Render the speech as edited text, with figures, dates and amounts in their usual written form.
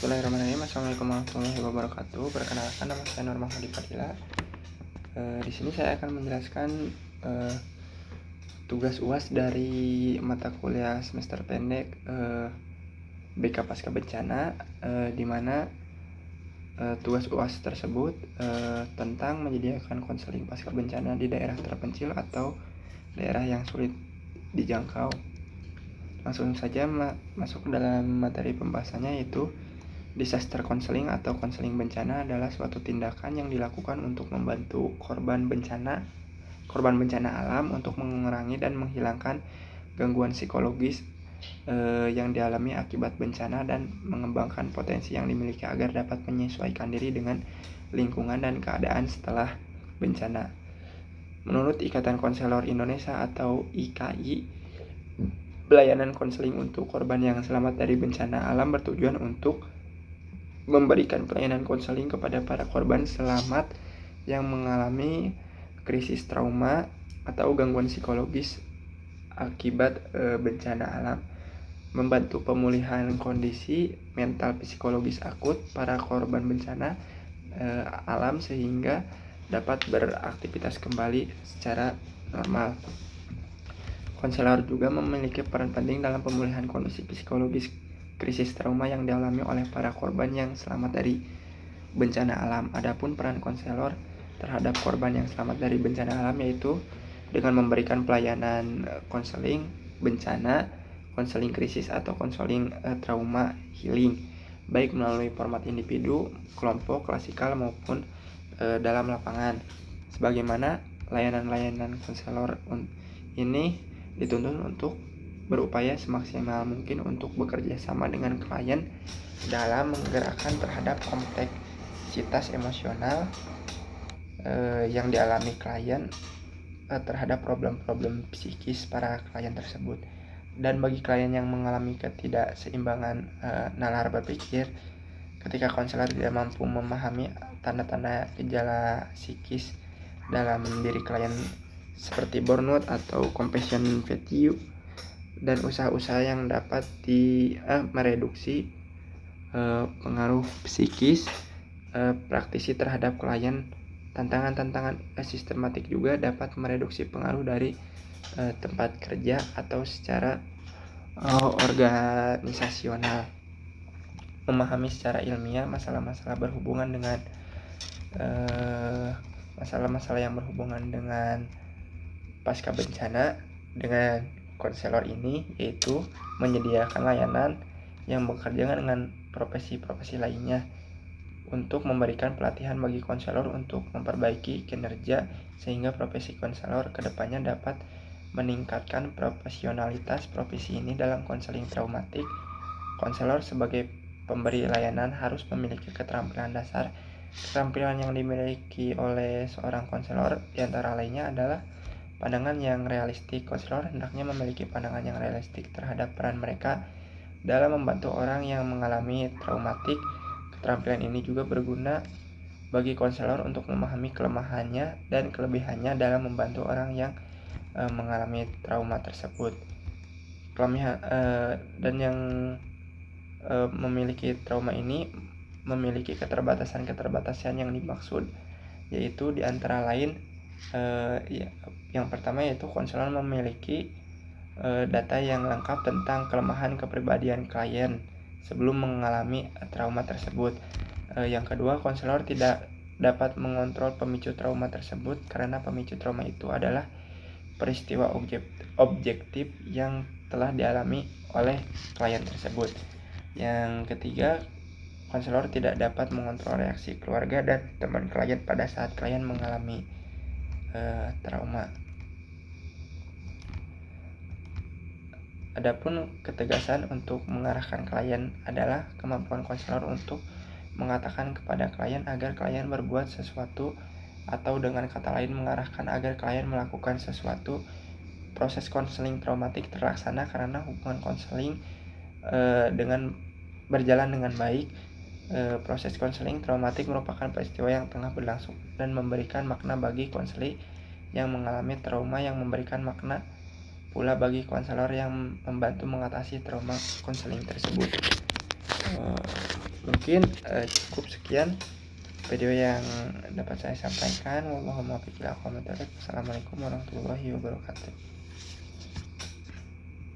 Bismillahirrahmanirrahim. Assalamualaikum warahmatullahi wabarakatuh. Perkenalkan, nama saya Nur Mahmudi Fadila. Di sini saya akan menjelaskan tugas UAS dari mata kuliah semester pendek BK Pasca Bencana, di mana tugas UAS tersebut tentang menyediakan konseling pasca bencana di daerah terpencil atau daerah yang sulit dijangkau. Langsung saja masuk dalam materi pembahasannya, yaitu disaster counseling atau konseling bencana adalah suatu tindakan yang dilakukan untuk membantu korban bencana alam untuk mengurangi dan menghilangkan gangguan psikologis yang dialami akibat bencana dan mengembangkan potensi yang dimiliki agar dapat menyesuaikan diri dengan lingkungan dan keadaan setelah bencana. Menurut Ikatan Konselor Indonesia atau IKI, pelayanan konseling untuk korban yang selamat dari bencana alam bertujuan untuk memberikan pelayanan konseling kepada para korban selamat yang mengalami krisis trauma atau gangguan psikologis akibat bencana alam, membantu pemulihan kondisi mental psikologis akut para korban bencana alam sehingga dapat beraktivitas kembali secara normal. Konselor juga memiliki peran penting dalam pemulihan kondisi psikologis krisis trauma yang dialami oleh para korban yang selamat dari bencana alam. Adapun peran konselor terhadap korban yang selamat dari bencana alam yaitu dengan memberikan pelayanan konseling bencana, konseling krisis atau konseling trauma healing, baik melalui format individu, kelompok, klasikal maupun dalam lapangan. Sebagaimana layanan-layanan konselor ini dituntut untuk berupaya semaksimal mungkin untuk bekerja sama dengan klien dalam menggerakkan terhadap kompleksitas emosional yang dialami klien terhadap problem-problem psikis para klien tersebut. Dan bagi klien yang mengalami ketidakseimbangan nalar berpikir, ketika konselor tidak mampu memahami tanda-tanda gejala psikis dalam diri klien seperti burnout atau compassion fatigue dan usaha-usaha yang dapat mereduksi pengaruh psikis praktisi terhadap klien. Tantangan-tantangan sistematik juga dapat mereduksi pengaruh dari tempat kerja atau secara organisasional. Memahami secara ilmiah masalah-masalah berhubungan dengan masalah-masalah yang berhubungan dengan pasca bencana dengan konselor ini, yaitu menyediakan layanan yang bekerja dengan profesi-profesi lainnya untuk memberikan pelatihan bagi konselor untuk memperbaiki kinerja sehingga profesi konselor kedepannya dapat meningkatkan profesionalitas profesi ini dalam konseling traumatik. Konselor sebagai pemberi layanan harus memiliki keterampilan dasar. Keterampilan yang dimiliki oleh seorang konselor diantara lainnya adalah pandangan yang realistik. Konselor hendaknya memiliki pandangan yang realistik terhadap peran mereka dalam membantu orang yang mengalami traumatik. Keterampilan ini juga berguna bagi konselor untuk memahami kelemahannya dan kelebihannya dalam membantu orang yang mengalami trauma tersebut. Dan yang memiliki trauma ini memiliki keterbatasan yang dimaksud, yaitu diantara lain yang pertama yaitu konselor memiliki data yang lengkap tentang kelemahan kepribadian klien sebelum mengalami trauma tersebut. Yang kedua, konselor tidak dapat mengontrol pemicu trauma tersebut karena pemicu trauma itu adalah peristiwa objektif yang telah dialami oleh klien tersebut. Yang ketiga, konselor tidak dapat mengontrol reaksi keluarga dan teman klien pada saat klien mengalami trauma. Adapun ketegasan untuk mengarahkan klien adalah kemampuan konselor untuk mengatakan kepada klien agar klien berbuat sesuatu atau dengan kata lain mengarahkan agar klien melakukan sesuatu. Proses konseling traumatik terlaksana karena hubungan konseling dengan berjalan dengan baik. Proses konseling traumatik merupakan peristiwa yang tengah berlangsung dan memberikan makna bagi konselor yang mengalami trauma, yang memberikan makna pula bagi konselor yang membantu mengatasi trauma konseling tersebut. Mungkin cukup sekian video yang dapat saya sampaikan. Wassalamualaikum warahmatullahi wabarakatuh.